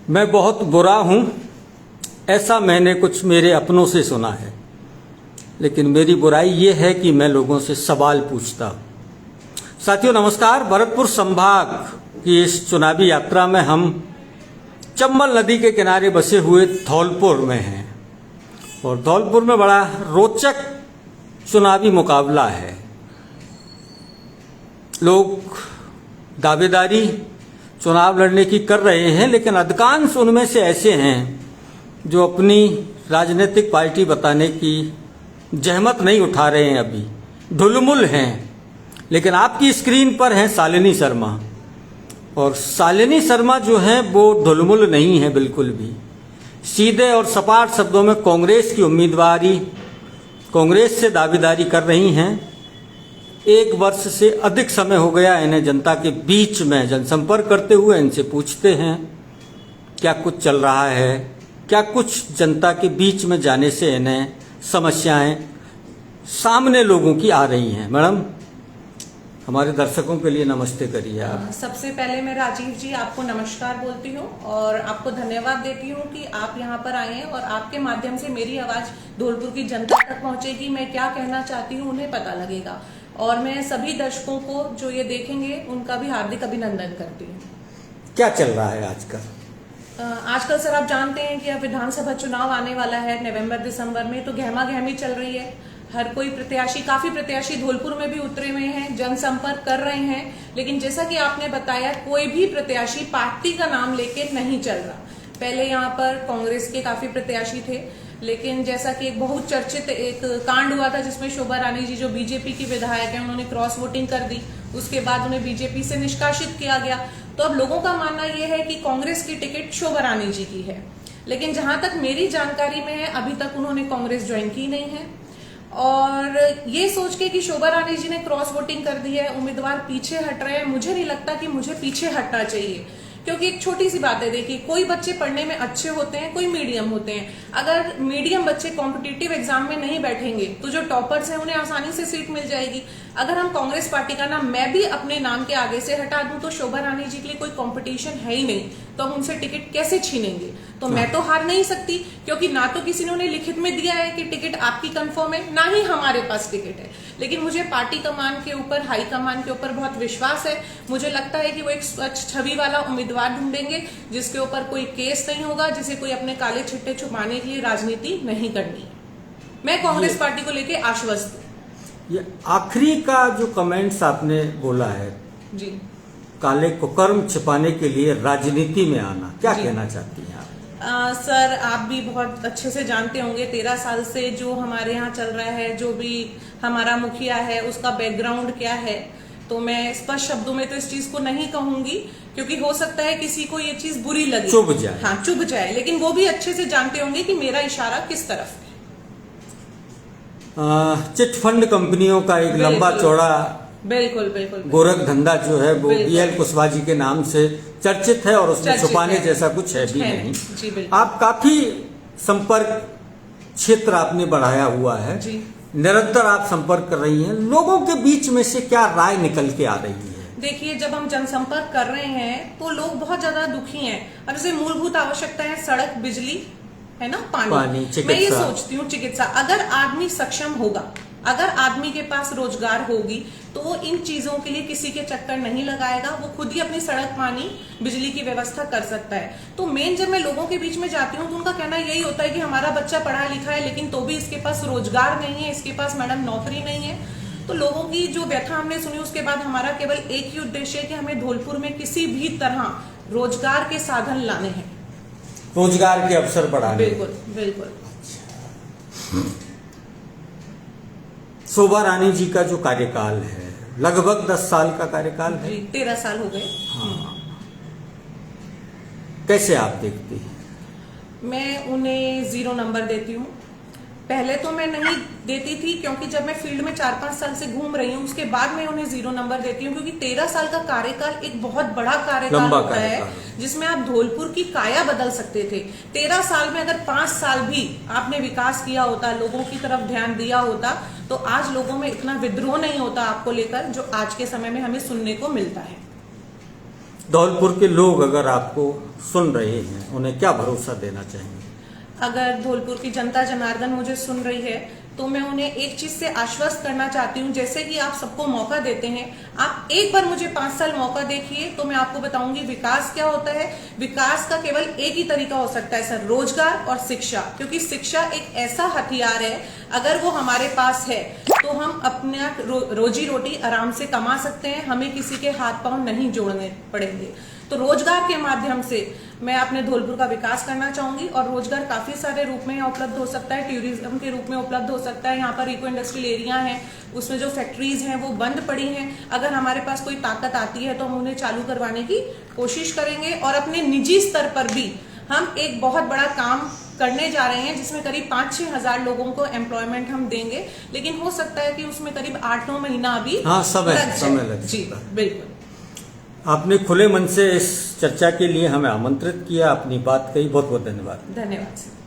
मैं बहुत बुरा हूं, ऐसा मैंने कुछ मेरे अपनों से सुना है, लेकिन मेरी बुराई ये है कि मैं लोगों से सवाल पूछता हूं। साथियों नमस्कार। भरतपुर संभाग की इस चुनावी यात्रा में हम चंबल नदी के किनारे बसे हुए धौलपुर में हैं और धौलपुर में बड़ा रोचक चुनावी मुकाबला है। लोग दावेदारी चुनाव लड़ने की कर रहे हैं, लेकिन अधिकांश उनमें से ऐसे हैं जो अपनी राजनीतिक पार्टी बताने की जहमत नहीं उठा रहे हैं, अभी ढुलमुल हैं। लेकिन आपकी स्क्रीन पर हैं शालिनी शर्मा, और शालिनी शर्मा जो हैं वो ढुलमुल नहीं है बिल्कुल भी। सीधे और सपाट शब्दों में कांग्रेस की उम्मीदवारी, कांग्रेस से दावेदारी कर रही हैं। 1 वर्ष से अधिक समय हो गया इन्हें जनता के बीच में जनसंपर्क करते हुए। इनसे पूछते हैं क्या कुछ चल रहा है, क्या कुछ जनता के बीच में जाने से इन्हें समस्याएं सामने लोगों की आ रही हैं। मैडम, हमारे दर्शकों के लिए नमस्ते करिए आप। सबसे पहले मैं राजीव जी आपको नमस्कार बोलती हूँ और आपको धन्यवाद देती हूँ कि आप यहाँ पर आए हैं और आपके माध्यम से मेरी आवाज धौलपुर की जनता तक पहुँचेगी। मैं क्या कहना चाहती हूँ उन्हें पता लगेगा, और मैं सभी दर्शकों को जो ये देखेंगे उनका भी हार्दिक अभिनंदन करती हूँ। क्या चल रहा है आजकल? आजकल सर आप जानते हैं कि अब विधानसभा चुनाव आने वाला है नवंबर दिसंबर में, तो गहमा गहमी चल रही है। हर कोई प्रत्याशी, काफी प्रत्याशी धौलपुर में भी उतरे हुए हैं, जनसंपर्क कर रहे हैं। लेकिन जैसा कि आपने बताया, कोई भी प्रत्याशी पार्टी का नाम लेके नहीं चल रहा। पहले यहाँ पर कांग्रेस के काफी प्रत्याशी थे, लेकिन जैसा कि एक बहुत चर्चित एक कांड हुआ था जिसमें शोभा रानी जी जो बीजेपी की विधायक है, उन्होंने क्रॉस वोटिंग कर दी। उसके बाद उन्हें बीजेपी से निष्कासित किया गया। तो अब लोगों का मानना यह है कि कांग्रेस की टिकट शोभा रानी जी की है, लेकिन जहां तक मेरी जानकारी में है अभी तक उन्होंने कांग्रेस ज्वाइन की नहीं है। और ये सोच के कि शोभा रानी जी ने क्रॉस वोटिंग कर दी है, उम्मीदवार पीछे हट रहे हैं, मुझे नहीं लगता कि मुझे पीछे हटना चाहिए। क्योंकि एक छोटी सी बात है, देखिए कोई बच्चे पढ़ने में अच्छे होते हैं, कोई मीडियम होते हैं। अगर मीडियम बच्चे कॉम्पिटिटिव एग्जाम में नहीं बैठेंगे तो जो टॉपर्स हैं उन्हें आसानी से सीट मिल जाएगी। अगर हम कांग्रेस पार्टी का नाम मैं भी अपने नाम के आगे से हटा दूं तो शोभा रानी जी के लिए कोई कंपटीशन है ही नहीं, तो हम उनसे टिकट कैसे छीनेंगे? तो मैं तो हार नहीं सकती, क्योंकि ना तो किसी ने उन्हें लिखित में दिया है कि टिकट आपकी कंफर्म है, ना ही हमारे पास टिकट है। लेकिन मुझे पार्टी कमान के ऊपर, हाई कमान के ऊपर बहुत विश्वास है। मुझे लगता है कि वो एक स्वच्छ छवि वाला उम्मीदवार ढूंढेंगे जिसके ऊपर कोई केस नहीं होगा, जिसे कोई अपने काले छिट्टे छुपाने के लिए राजनीति नहीं करनी है। मैं कांग्रेस पार्टी को लेकर आश्वस्त हूँ। ये आखिरी का जो कमेंट्स आपने बोला है जी, काले कुकर्म छिपाने के लिए राजनीति में आना, क्या कहना चाहती हैं आप? सर आप भी बहुत अच्छे से जानते होंगे 13 साल से जो हमारे यहाँ चल रहा है, जो भी हमारा मुखिया है उसका बैकग्राउंड क्या है। तो मैं स्पष्ट शब्दों में तो इस चीज को नहीं कहूंगी, क्योंकि हो सकता है किसी को ये चीज बुरी लगे, चुभ जाए। हाँ चुभ जाए, लेकिन वो भी अच्छे से जानते होंगे कि मेरा इशारा किस तरफ है। चिट फंड कंपनियों का एक लंबा चौड़ा बिल्कुल बिल्कुल गोरख धंधा जो है वो BL कुशवाहा जी के नाम से चर्चित है, और उसमें छुपाने जैसा कुछ है भी नहीं। आप काफी संपर्क क्षेत्र आपने बढ़ाया हुआ है, निरंतर आप संपर्क कर रही हैं। लोगों के बीच में से क्या राय निकल के आ रही है? देखिए, जब हम जनसंपर्क कर रहे हैं तो लोग बहुत ज्यादा दुखी हैं। अब जैसे मूलभूत आवश्यकता है सड़क, बिजली, है ना, पानी, मैं ये सोचती हूँ चिकित्सा। अगर आदमी सक्षम होगा, अगर आदमी के पास रोजगार होगी, तो वो इन चीजों के लिए किसी के चक्कर नहीं लगाएगा। वो खुद ही अपनी सड़क, पानी, बिजली की व्यवस्था कर सकता है। तो मेन जब मैं लोगों के बीच में जाती हूँ तो उनका कहना यही होता है कि हमारा बच्चा पढ़ा लिखा है, लेकिन तो भी इसके पास रोजगार नहीं है, इसके पास मैडम नौकरी नहीं है। तो लोगों की जो व्यथा हमने सुनी, उसके बाद हमारा केवल एक ही उद्देश्य है कि हमें धौलपुर में किसी भी तरह रोजगार के साधन लाने हैं, रोजगार के अवसर बढ़ाने। बिल्कुल बिल्कुल। शोभा रानी जी का जो कार्यकाल है, लगभग 10 साल का कार्यकाल है। 13 साल हो गए। हाँ, कैसे आप देखती हैं? मैं उन्हें 0 नंबर देती हूँ। पहले तो मैं नहीं देती थी, क्योंकि जब मैं फील्ड में 4-5 साल से घूम रही हूँ उसके बाद मैं उन्हें 0 नंबर देती हूँ, क्योंकि 13 साल का कार्यकाल एक बहुत बड़ा कार्यकाल होता है जिसमें आप धौलपुर की काया बदल सकते थे। 13 साल में अगर 5 साल भी आपने विकास किया होता, लोगों की तरफ ध्यान दिया होता, तो आज लोगों में इतना विद्रोह नहीं होता आपको लेकर जो आज के समय में हमें सुनने को मिलता है। धौलपुर के लोग अगर आपको सुन रहे हैं, उन्हें क्या भरोसा देना चाहेंगे? अगर धौलपुर की जनता जनार्दन मुझे सुन रही है तो मैं उन्हें एक चीज से आश्वस्त करना चाहती हूँ, जैसे कि आप सबको मौका देते हैं, आप एक बार मुझे 5 साल मौका देखिए तो मैं आपको बताऊंगी विकास क्या होता है। विकास का केवल एक ही तरीका हो सकता है सर, रोजगार और शिक्षा। क्योंकि शिक्षा एक ऐसा हथियार है, अगर वो हमारे पास है तो हम अपना रोजी रोटी आराम से कमा सकते हैं, हमें किसी के हाथ पांव नहीं जोड़ने पड़ेंगे। तो रोजगार के माध्यम से मैं अपने धौलपुर का विकास करना चाहूंगी, और रोजगार काफी सारे रूप में यहाँ उपलब्ध हो सकता है, टूरिज्म के रूप में उपलब्ध हो सकता है। यहाँ पर इको इंडस्ट्रियल एरिया है, उसमें जो फैक्ट्रीज हैं वो बंद पड़ी हैं, अगर हमारे पास कोई ताकत आती है तो हम उन्हें चालू करवाने की कोशिश करेंगे। और अपने निजी स्तर पर भी हम एक बहुत बड़ा काम करने जा रहे हैं, जिसमें करीब 5-6 हजार लोगों को एम्प्लॉयमेंट हम देंगे, लेकिन हो सकता है कि उसमें करीब 8-9 महीना अभी समय लग जी बिल्कुल। आपने खुले मन से इस चर्चा के लिए हमें आमंत्रित किया, अपनी बात कही, बहुत बहुत धन्यवाद। धन्यवाद सर।